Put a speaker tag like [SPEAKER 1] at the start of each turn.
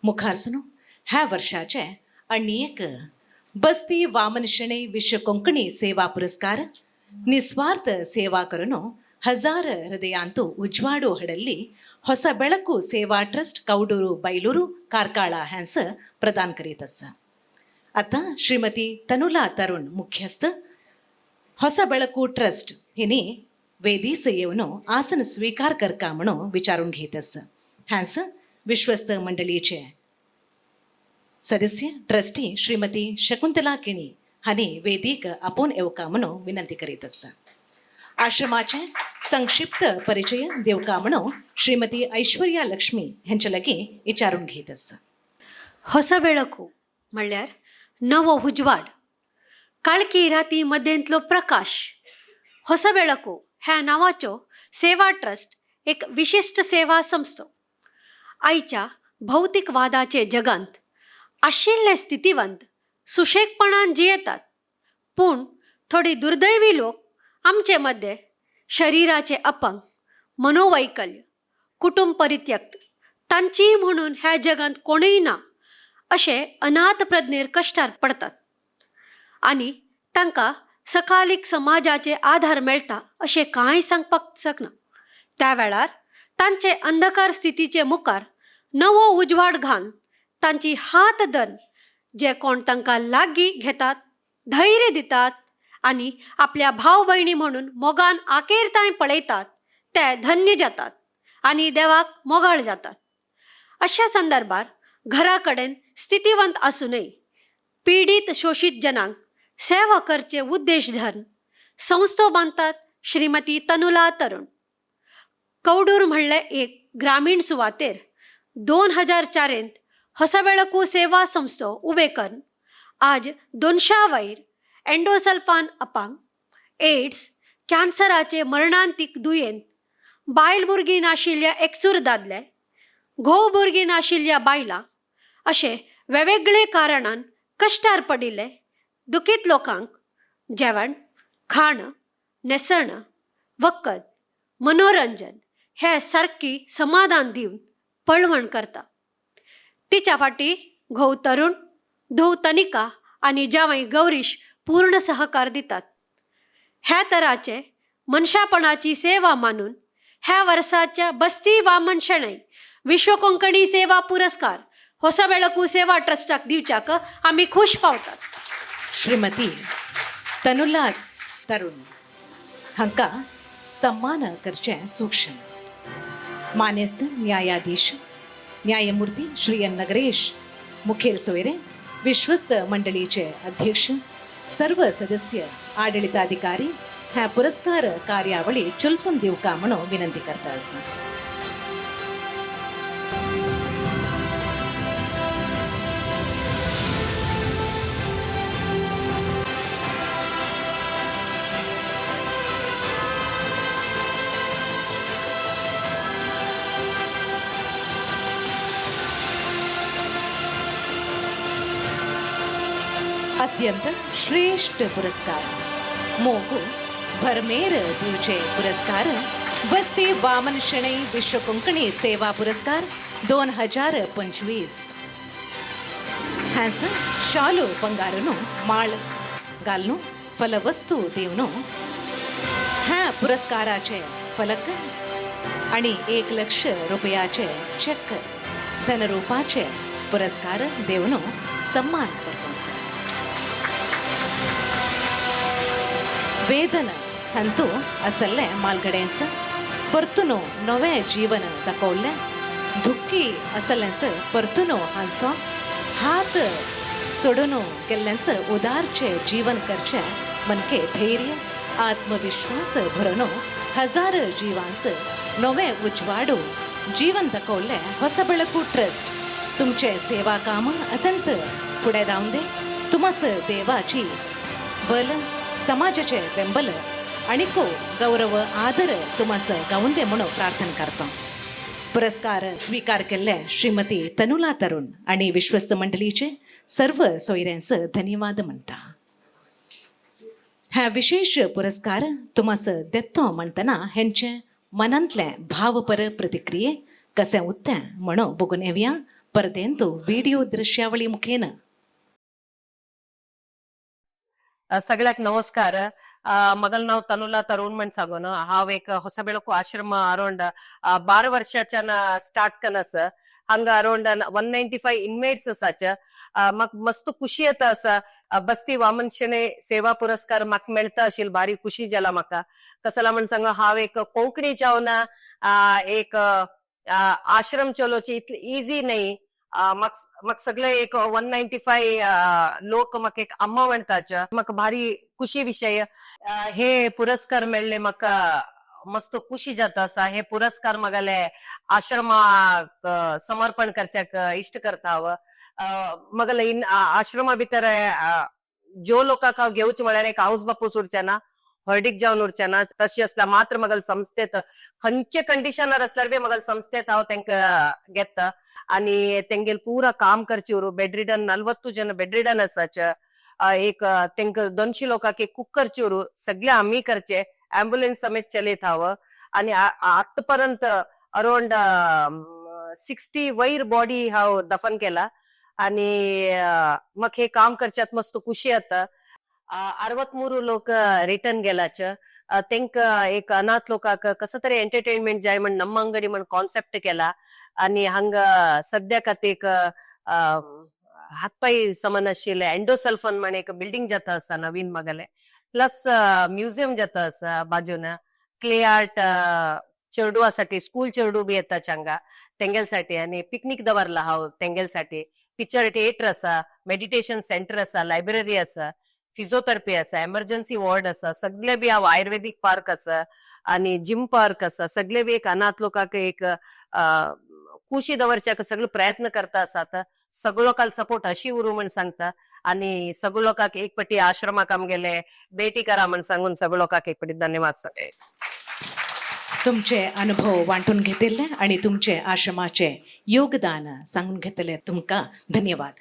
[SPEAKER 1] मुखारसनो ह्या वर्षाचे आणि एक बस्ती वामन शणै विश्व कोंकणी सेवा पुरस्कार ನಿಸ್ವಾರ್ಥ ಸೇವಾ ಕರುನು ಹಜಾರ ಹೃದಯಾಂತು ಉಜ್ವಾಡು ಹಡಲ್ಲಿ ಹೊಸ ಬೆಳಕು ಸೇವಾ ಟ್ರಸ್ಟ್ ಕೌಡೂರು ಬೈಲೂರು ಕಾರ್ಕಳ ಹ್ಯಾನ್ಸ್ प्रदान करीत असा. आता श्रीमती तनुला तरुण मुख्यस्थ ಹೊಸ ಬೆಳಕು ट्रस्ट हिने वेदीस येऊन आसन स्वीकार करका म्हणून विचारून घेत अस. हॅन्स विश्वस्त मंडळीचे सदस्य ट्रस्टी श्रीमती शकुंतला किणी हानी वेदिक आपण येवका म्हणून विनंती करीत असा. आश्रमाचे संक्षिप्त परिचय देवका म्हणून श्रीमती ऐश्वर्या लक्ष्मी ह्यांच्या लगी विचारून घेत असा.
[SPEAKER 2] ಹೊಸ ಬೆಳಕು म्हणल्यार नवो उजवाड, काळकी राती मध्येंतलो प्रकाश. ಹೊಸ ಬೆಳಕು ह्या नांवाच्यो सेवा ट्रस्ट एक विशिष्ट सेवा संस्थो. आयच्या भौतिकवादाचे जगांत आशिल्ले स्थितिवंत सुशेकपणान जियेतात, पूण थोडी दुर्दैवी लोक आमचे मध्ये शरीराचे अपंग, मनोवैकल्य, कुटुंब परित्यक्त, तांची म्हणून ह्या जगांत कोणीय ना अशे अनाथ प्रज्ञेर कश्टार पडतात आनी तांकां सकालीक समाजाचे आधार मेळटा अशें कांय सांगपाक शकना. त्या वेळार तांचे अंधकार स्थितीचे मुखार नवो उजवाड घालन तांची हात धरून जे कोण तांकां लागीं घेतात, धैर्य दितात आनी आपल्या भाव भयणी म्हणून मोगान आकेरताय पळयतात ते धन्य जातात आनी देवाक मोगाळ जातात. अशा संदर्भार घरा कडेन स्थितिवंत आसूनय पीडित शोषित जनांक सेवा करचे उद्देश धरून संस्थो बांदतात श्रीमती तनुला तरुण. कौडूर म्हणले एक ग्रामीण सुवातेर 2004 ಹೊಸ ಬೆಳಕು सेवा संस्थो उबे करून आज 200 वयर एंडोसल्फान अपांग, एड्स, कॅन्सराचे मरणांतीक दुयेंत, बायल भुरगीं नाशिल्ल्या एकसूर दादले, घोव भुरगीं नाशिल्ल्या बायलां अशे वेगवेगळे कारणान कश्टार पडिल्ले दुखीत लोकांक जेवण, खाण, न्हेसण, वखद, मनोरंजन हे सारकी समाधान दिवन पळवण करता. तिच्या फाटी घोव तरुण, धोव तनिका आनी जावई गौरीश पूर्ण सहकार दितात. ह्या तराचे मनशापणाची सेवा मानून ह्या वर्साच्या बस्ती वामन शणै विश्व कोंकणी सेवा पुरस्कार ಹೊಸ ಬೆಳಕು सेवा ट्रस्टाक दिवच्याक आमी खुश पावतात.
[SPEAKER 1] श्रीमती तनुला तरुण हांका सन्मान करचे सूक्ष्म. मानेस्त न्यायाधीश न्यायमूर्ती श्री एन नगरेश मुखेल सोयरे, विश्वस्त मंडळीचे अध्यक्ष, सर्व सदस्य, आडಳಿताधिकारी ह्या पुरस्कार कार्यावळी चुलसून दिवका म्हणून विनंती करता असा. अत्यंत श्रेष्ठ पुरस्कार मोगू भरमेर दिवचे पुरस्कार बस्ती वामन शणै विश्व कोंकणी सेवा पुरस्कार 2025 हॅस शालू पंगारनु माळ घालून फलवस्तू देवनो ह्या पुरस्काराचे फलक आणि 1 लाख रुपयाचे चेक धनरूपाचे पुरस्कार देवनो सन्मान करतो. वेदन हंतू असल्ले मालगडेंस परतुनो नवे जीवन दाखवले, दुःखी असल्लेंस परतुनो हांचो हात सोडून गेल्लेंस उदारचे जीवन करचे मनके धैर्य आत्मविश्वास भरून हजार जीवांस नवे उजवाडू जीवन दाखवले. ಹೊಸ ಬೆಳಕು ट्रस्ट तुमचे सेवा काम असंत पुढे जाऊन दे. तुमस देवाची बल, समाजाचे बेंबल आणि को गौरव आदर तुमस गावून दे म्हणून प्रार्थना करतो. पुरस्कार स्वीकार केले श्रीमती तनुला तरुण आणि विश्वस्त मंडळीचे सर्व सोयऱ्यांस धन्यवाद म्हणता. ह्या विशेष पुरस्कार तुमस देतो म्हणतना ह्यांचे मनांतले भावपर प्रतिक्रिये कसे उत्ते म्हणून बघून येऊया परदेंतू व्हिडिओ दृश्यावळी मुखेन
[SPEAKER 3] सगळ्याक नमस्कार. ಮೊದಲು ನಾವು ತನುಲಾ ತರುಣ್ ಮಣ್ ಸಾಗೋನು ಹಾವ್ ಏಕ ಹೊಸ ಬೆಳಕು ಆಶ್ರಮ ಅರೌಂಡ್ 12 ವರ್ಷಾच्या स्टार्ट कनस हंग अराउंड 195 इनमेट्स असाच. मग मस्त खुशी येता असा. बस्ती वामन शेणे सेवा पुरस्कार म्हाक मेळता आशिल भारी खुशी जाला म्हाका. कसला म्हण सांग हाव एक कोंकणी चावना एक आश्रम चलोची इतली इझी नाही. मग सगळे एक 195 लोक मग एक अम्मा म्हणताच्या मग भारी खुशी विषय हे पुरस्कार मेळले म्हाका मस्त खुशी जाता असा. हे पुरस्कार मगाले आश्रमाक समर्पण करच्याक इष्ट करता हांव. मगले इन आश्रमा भितर ज्यो लोकांक हांव घेवचे म्हळ्यार एक हाऊस बापूस उरचेना, हळडीक जावन उरचेना. तशी असला मात्र मगल संस्थेत खंयचे कंडिशनर असल्यार बी मगल संस्थेत हांव तेंका घेता आणि तेंगेल पुरा काम करचे उरू. बेडरिडन 40 जन बेडरिडन असाच. एक तेंका 200 लोकांक एक कुक करचे उरू. सगळे आम्ही करचे. अँब्युलन्स समेत चलयत हांव. आणि आतापर्यंत अराउंड 60 वयर बॉडी हांव दफन केला. आणि मग हे काम करच्यात मस्त खुशी येता. 63 लोक रिटर्न गेलाच. तेंका एक अनाथ लोकांक कसं तरी एंटरटेनमेंट जाय म्हण नम्म अंगडी म्हण कॉन्सेप्ट केला. आणि हंग सद्याक आतां एक हातपाय समान आशिल्ले एंडोसल्फन म्हण एक बिल्डिंग जाता असा नवीन मगले. प्लस म्युझियम जाता असा बाजून. क्ले आर्ट चेडवासाठी स्कूल चेडू बी येता हांगा तेंगेलसाठी. आणि पिकनिक दवरला हांव तेंगेलसाठी. पिक्चर थिएटर असा, मेडिटेशन सेंटर असा, लायब्ररी असा, फिजिओथेरपी असा, एमर्जन्सी वॉर्ड असा. सगळे बी हांव आयुर्वेदिक पार्क असा आणि जिम पार्क असा. सगळे बी एक अनाथ लोकांक एक खुशी दवरच्याक सगळे प्रयत्न करता आसात. सगळो लोकांक सपोर्ट अशी उरू म्हण सांगता. आणि सगळो लोकांक एक पटी आश्रमाक आमगेले बेटी करा म्हण सांगून सगळो लोकांक एक पटी धन्यवाद सांगते.
[SPEAKER 1] तुमचे अनुभव वांटून घेतले आणि तुमचे आश्रमाचे योगदान सांगून घेतले तुमका धन्यवाद.